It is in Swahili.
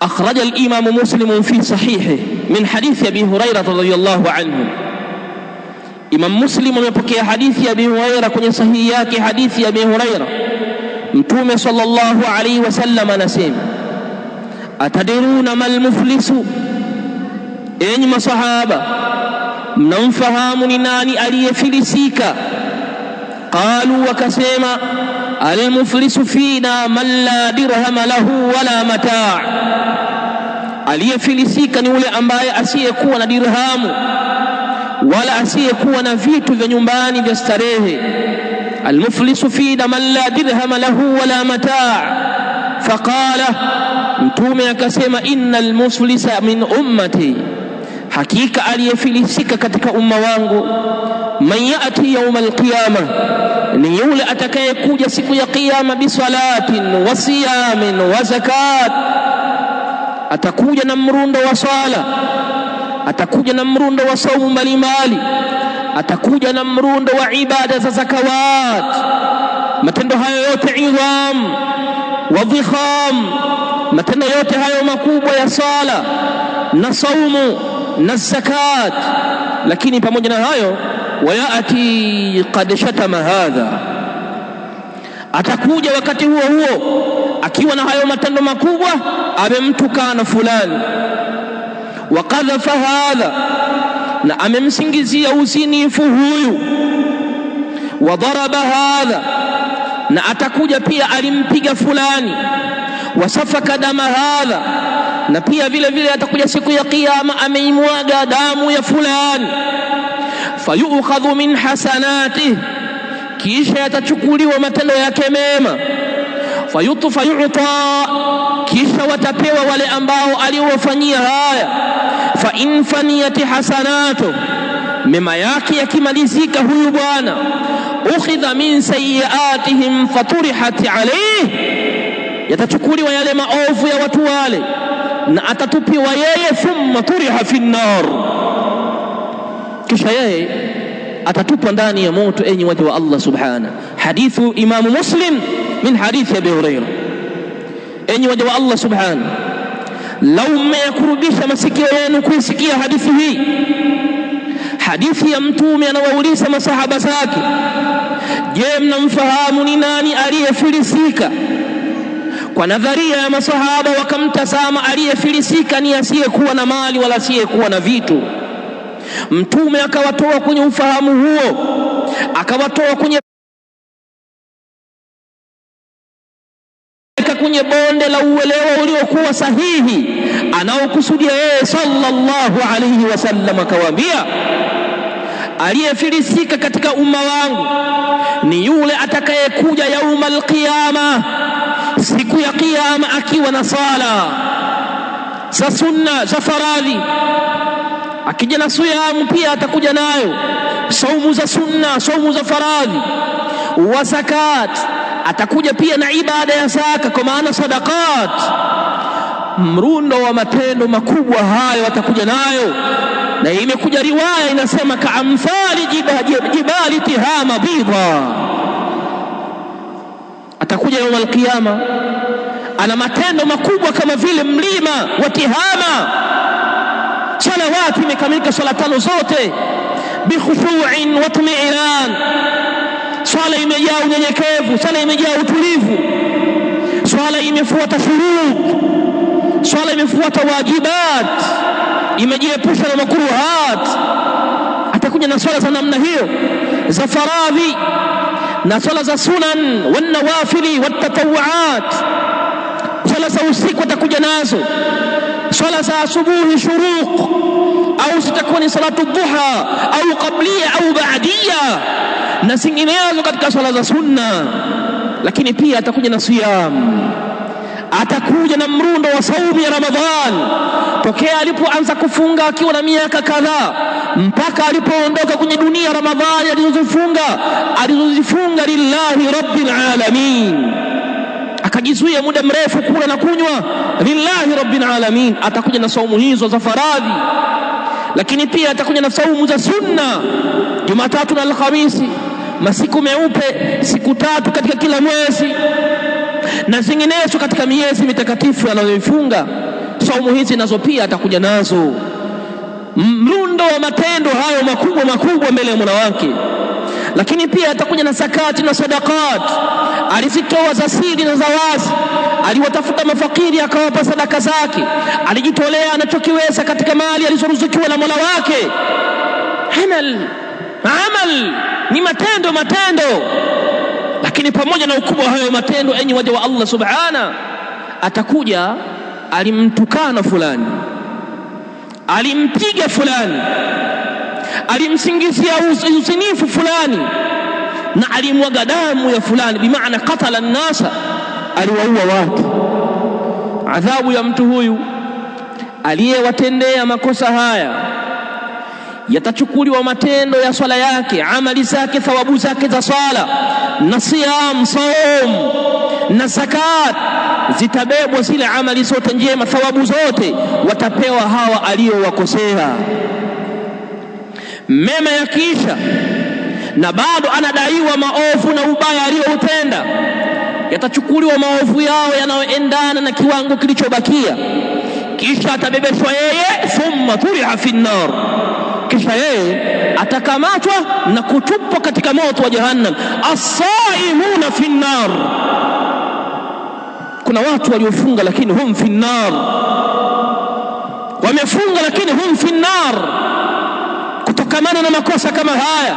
أخرج الإمام مسلم في صحيحه من حديث أبي هريرة رضي الله عنه. إمام مسلم يبكي حديث أبي هريرة كن صحيحك حديث أبي هريرة متوم صلى الله عليه وسلم نسيم أتدرون ما المفلس؟ إنما صحابة mnamfahamu ni nani aliyefilisika? Qalu wakasema almuflisu fina man la dirhama lahu wala mataa, aliyefilisika ni yule ambaye asiyekuwa na dirhamu wala asiyekuwa na vitu vya nyumbani vya starehe. Almuflisu fina man la dirhama lahu wala mataa. Faqala, mtume akasema innal muflisa min ummati, hakika aliyefilisika katika umma wangu, man yati yawma alqiyama, ni yule atakayekuja siku ya kiyama, bisalatin wa siyamin wa zakat, atakuja na mrundo wa sala, atakuja na mrundo wa saumu mbalimbali, atakuja na mrundo wa ibada za zakawat. Matendo hayo yote idham wa dhikham, matendo yote hayo makubwa ya sala na saumu na zakat. Lakini pamoja na hayo, wayati qad shatama hadha, atakuja wakati huo huo akiwa na hayo matendo makubwa, amemtukana fulani, wa qadhafa hadha, na amemsingizia uzinifu huyu, wa daraba hadha, na atakuja pia alimpiga fulani, wa safaka dama hadha, na pia vile vile atakuja siku ya kiyama ameimwaga damu ya fulani. Fayukhadhu min hasanatihi, kisha yatachukuliwa matendo yake mema. Fayuta, kisha watapewa wale ambao aliowafanyia haya. Fa in faniyati hasanatu, mema yake yakimalizika huyu bwana, ukhidha min sayiatihim faturihat alayhi, yatachukuliwa yale maovu ya watu wale na atatupiwa yeye, thumma turiha fi an-nar, kisha yeye atatupwa ndani ya moto. Enyi waja wa Allah subhanahu. Hadithu Imam Muslim min hadithi Abi Hurairah. Enyi waja wa Allah subhanahu, lau mmeyakurubisha masikio yenu kuisikia hadithi hii, hadithi ya mtume anawauliza masahaba zake, je, mnamfahamu ni nani aliyefilisika? Kwa nadharia ya masahaba wakamtazama aliyefilisika ni asiyekuwa na mali wala asiyekuwa na vitu. Mtume akawatoa kwenye ufahamu huo, akawatoa kwenye bonde la uelewa uliokuwa sahihi anaokusudia yeye sallallahu alayhi wasallam. Akawaambia, aliyefilisika katika umma wangu ni yule atakayekuja yaumal qiyama, siku ya kiyama, akiwa na sala za sunna za faradhi, akija na siyamu pia atakuja nayo, saumu za sunna, saumu za faradhi, wa zakat, atakuja pia na ibada ya zaka, kwa maana sadaqat. Mrundo wa matendo makubwa hayo atakuja nayo, na imekuja riwaya inasema kaamthali jibali tihama bidha. Atakuja yawm alqiyama ana matendo makubwa kama vile mlima wa Tihama. Salawati imekamilika, swala tano zote bikhushu'in wa tumi'an, swala imejaa unyenyekevu, swala imejaa utulivu, swala imefuata shurut, swala imefuata wajibat, imejiepusha na makruhat. Atakuja na swala za namna hiyo za faradhi na swala za sunan wan nawafili wat tatawuat. Swala za usiku atakuja nazo, swala za asubuhi shuruq, au zitakuwa ni salatu duha au qablia au ba'dia na zinginezo katika swala za sunna. Lakini pia atakuja na siyam, atakuja na mrundo wa saumu ya Ramadhan tokea alipoanza kufunga akiwa na miaka kadhaa mpaka alipoondoka kwenye dunia. Ramadhani alizozifunga lillahi rabbil alamin, akajizuia muda mrefu kula na kunywa lillahi rabbil alamin. Atakuja na saumu hizo za faradhi, lakini pia atakuja na saumu za sunna, Jumatatu na Alhamisi, masiku meupe, siku tatu katika kila mwezi na zinginezo katika miezi mitakatifu anayoifunga. saumu hizi nazo pia atakuja nazo, mrundo wa matendo hayo makubwa makubwa mbele ya Mola wake. Lakini pia atakuja na zakati na sadaqat, alizitoa za siri na za wazi, aliwatafuta mafakiri akawapa sadaka zake, alijitolea anachokiweza katika mali alizoruzukiwa na Mola wake. Amal ni matendo. Lakini pamoja na ukubwa wa hayo matendo, enyi waja wa Allah subhana, atakuja alimtukana fulani, alimpiga fulani, alimsingizia uzinifu fulani, na alimwaga damu ya fulani, bimaana qatala an-nasa, aliwaua watu. Adhabu ya mtu huyu aliyewatendea makosa haya, yatachukuliwa matendo ya swala yake, amali zake, thawabu zake za swala na siyam, saum na zakat, zitabebwa zile amali zote njema, thawabu zote watapewa hawa aliyowakosea. Mema yakiisha na bado anadaiwa maovu na ubaya aliyoutenda, yatachukuliwa maovu yao yanayoendana na kiwango kilichobakia, kisha atabebeshwa yeye, thumma turiha fi nnar, kisha yeye atakamatwa na kutupwa katika moto wa Jahannam. As-saimuna fi nnar, kuna watu waliofunga lakini hum fi nnar, wamefunga lakini hum fi nnar, kutokamana na makosa kama haya.